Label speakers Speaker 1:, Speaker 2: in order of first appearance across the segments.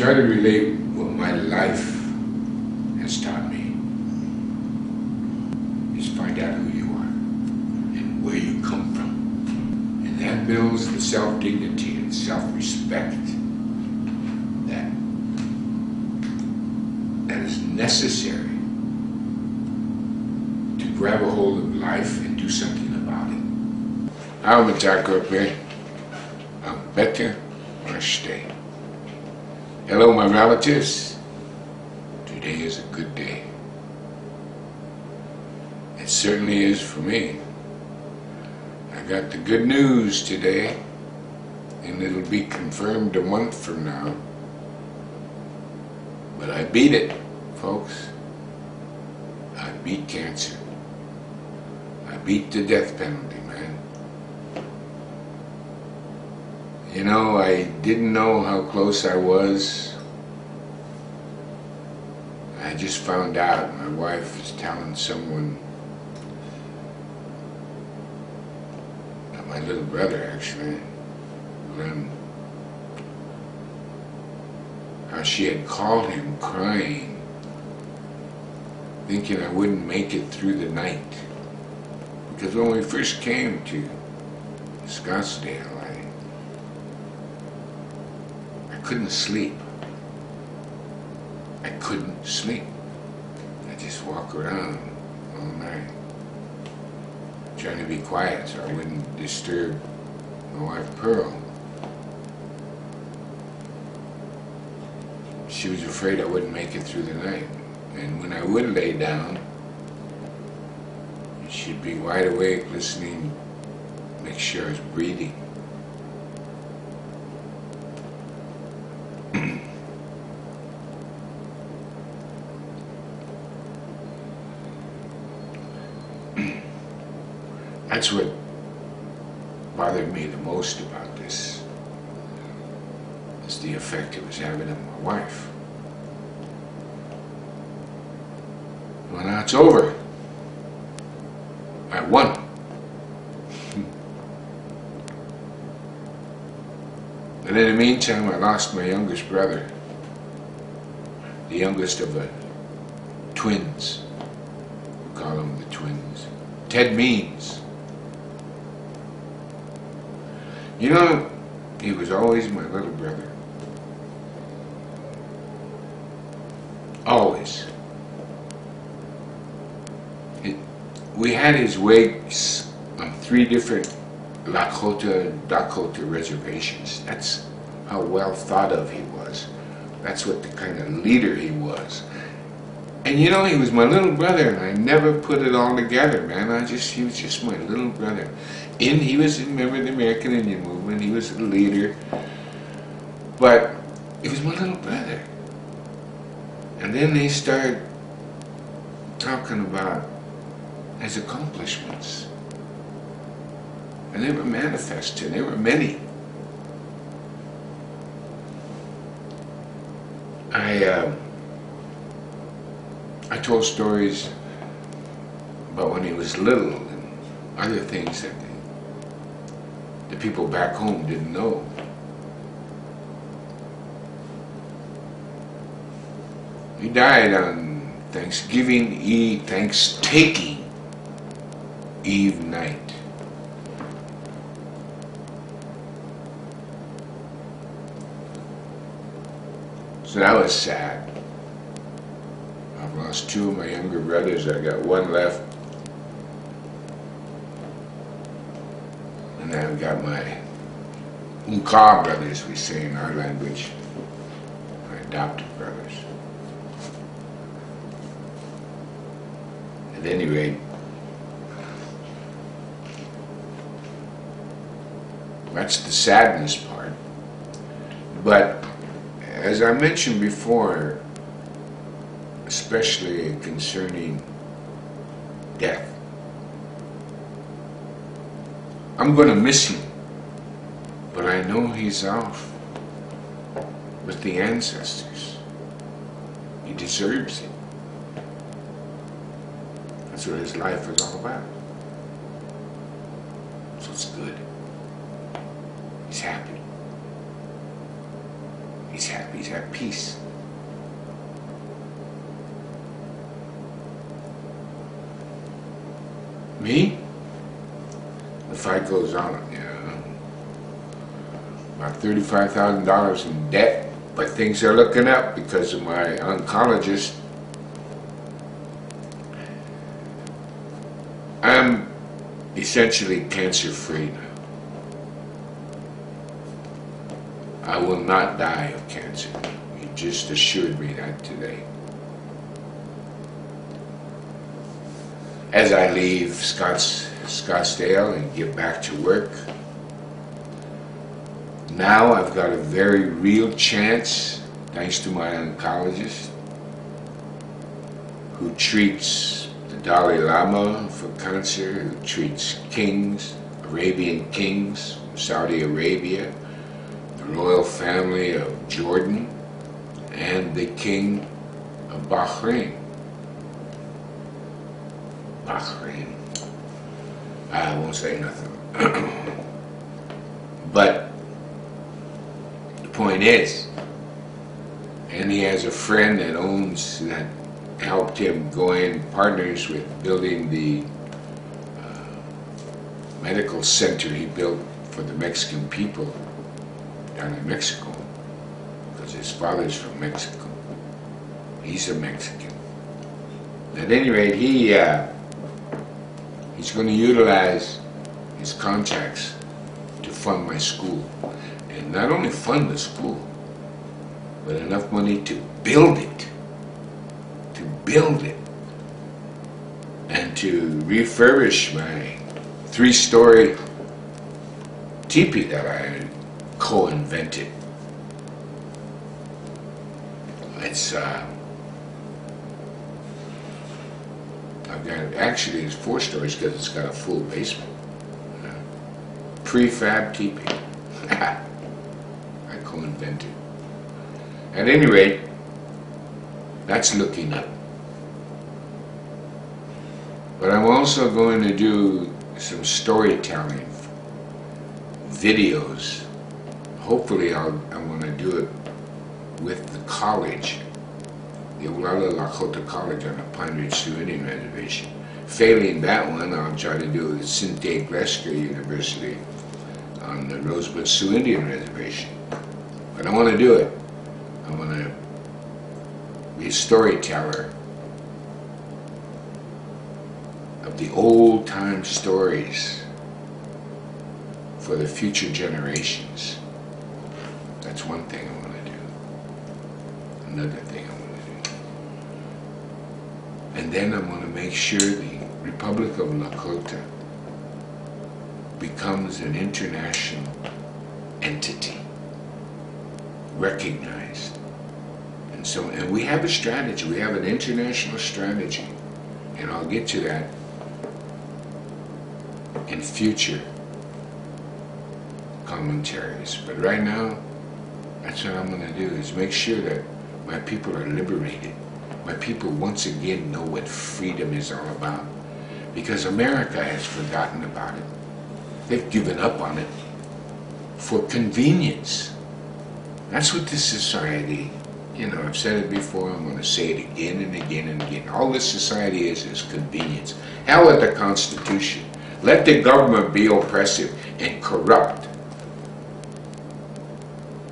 Speaker 1: try to relate what my life has taught me is find out who you are and where you come from. And that builds the self-dignity and self-respect that is necessary to grab a hold of life and do something about it. I'm better or stay. Hello, my relatives. Today is a good day. It certainly is for me. I got the good news today, and it'll be confirmed a month from now. But I beat it, folks. I beat cancer. I beat the death penalty, man. You know, I didn't know how close I was. I just found out. My wife was telling someone, my little brother actually, Glenn, how she had called him crying, thinking I wouldn't make it through the night. Because when we first came to Scottsdale, I couldn't sleep. I couldn't sleep. I just walk around all night, trying to be quiet so I wouldn't disturb my wife Pearl. She was afraid I wouldn't make it through the night. And when I would lay down, she'd be wide awake listening, make sure I was breathing. That's what bothered me the most about this, is the effect it was having on my wife. Well, now it's over. I won. And in the meantime, I lost my youngest brother, the youngest of the twins. We call them the twins. Ted Means. You know, he was always my little brother. Always. We had his wakes on 3 different Lakota, Dakota reservations. That's how well thought of he was. That's what the kind of leader he was. And you know, he was my little brother, and I never put it all together, man. He was just my little brother. He was a member of the American Indian Movement. He was a leader. But he was my little brother. And then they started talking about his accomplishments. And they were manifested. There were many. I told stories about when he was little and other things that the people back home didn't know. He died on Thankstaking Eve night. So that was sad. I've lost 2 of my younger brothers. I got 1 left. And I've got my Unka brothers, we say in our language, my adopted brothers. At any rate, that's the sadness part. But as I mentioned before, especially concerning death, I'm going to miss him, but I know he's off with the ancestors. He deserves it. That's what his life was all about. So it's good. He's happy. He's happy, he's at peace. Me? The fight goes on, about $35,000 in debt, but things are looking up because of my oncologist. I'm essentially cancer-free now. I will not die of cancer. He just assured me that today. As I leave Scottsdale and get back to work, now I've got a very real chance, thanks to my oncologist, who treats the Dalai Lama for cancer, who treats kings, Arabian kings, Saudi Arabia, the royal family of Jordan, and the king of Bahrain. Bahrain. I won't say nothing. But the point is, and he has a friend that helped him go in partners with building the medical center he built for the Mexican people down in Mexico, because his father's from Mexico. He's a Mexican. At any rate, he's going to utilize his contacts to fund my school. And not only fund the school, but enough money to build it. To build it. And to refurbish my 3-story teepee that I co-invented. It's, actually it's 4 stories because it's got a full basement. Prefab teepee. I co-invented. At any rate, that's looking up. But I'm also going to do some storytelling videos. Hopefully I'm going to do it with the college, the Oglala Lakota College on the Pine Ridge Sioux Indian Reservation. Failing that one, I'll try to do it with Sinte Glesker University on the Rosebud Sioux Indian Reservation. But I want to do it. I want to be a storyteller of the old-time stories for the future generations. That's one thing I want to do. Another thing I want to do. And then I want to make sure the Republic of Lakota becomes an international entity, recognized. And we have a strategy, we have an international strategy, and I'll get to that in future commentaries. But right now, that's what I'm going to do, is make sure that my people are liberated. My people once again know what freedom is all about. Because America has forgotten about it. They've given up on it for convenience. That's what this society, I've said it before, I'm going to say it again and again and again. All this society is convenience. Hell with the Constitution. Let the government be oppressive and corrupt.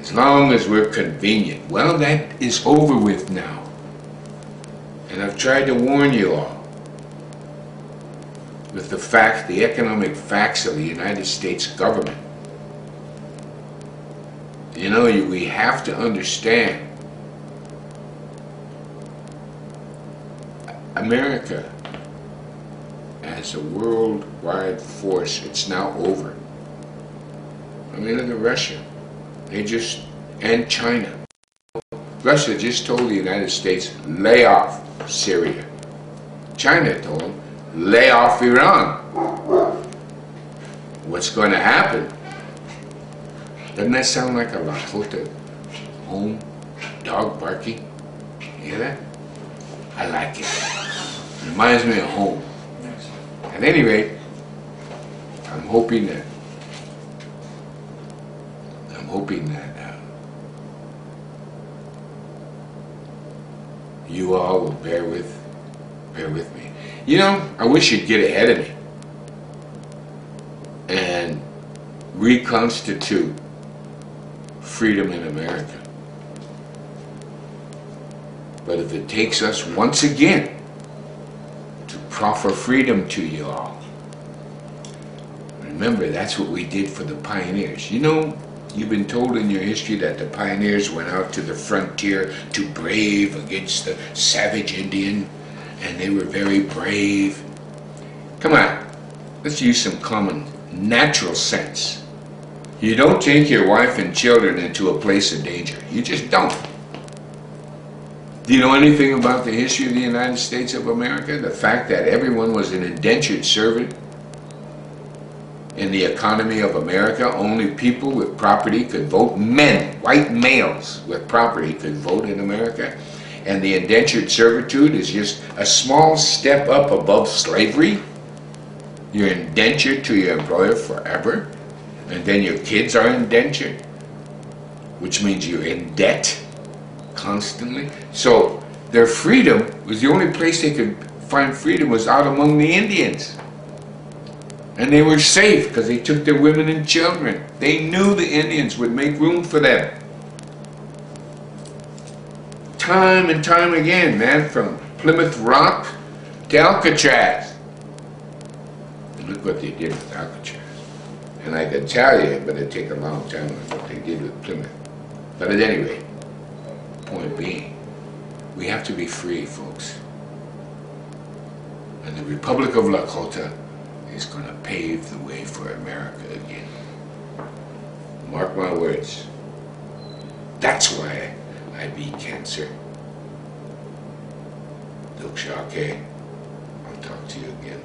Speaker 1: As long as we're convenient. Well, that is over with now. And I've tried to warn you all with the facts, the economic facts of the United States government. We have to understand America as a worldwide force. It's now over. I mean, look at Russia. And China. Russia just told the United States, lay off Syria. China told them, lay off Iran. What's going to happen? Doesn't that sound like a Lakota home dog barking? You hear that? I like it. Reminds me of home. At any rate, I'm hoping that you all will bear with me. You know, I wish you'd get ahead of me and reconstitute freedom in America. But if it takes us once again to proffer freedom to you all, remember that's what we did for the pioneers. You know, you've been told in your history that the pioneers went out to the frontier to brave against the savage Indian, and they were very brave. Come on, let's use some common natural sense. You don't take your wife and children into a place of danger. You just don't. Do you know anything about the history of the United States of America? The fact that everyone was an indentured servant in the economy of America. Only people with property could vote. Men, white males with property could vote in America. And the indentured servitude is just a small step up above slavery. You're indentured to your employer forever. And then your kids are indentured, which means you're in debt constantly. So their freedom was the only place they could find freedom was out among the Indians. And they were safe because they took their women and children. They knew the Indians would make room for them. Time and time again, man, from Plymouth Rock to Alcatraz. And look what they did with Alcatraz. And I can tell you, but it'd take a long time what they did with Plymouth. But at any rate, point being, we have to be free, folks. And the Republic of Lakota is going to pave the way for America again. Mark my words. That's why I beat cancer. Duk Shake. I'll talk to you again.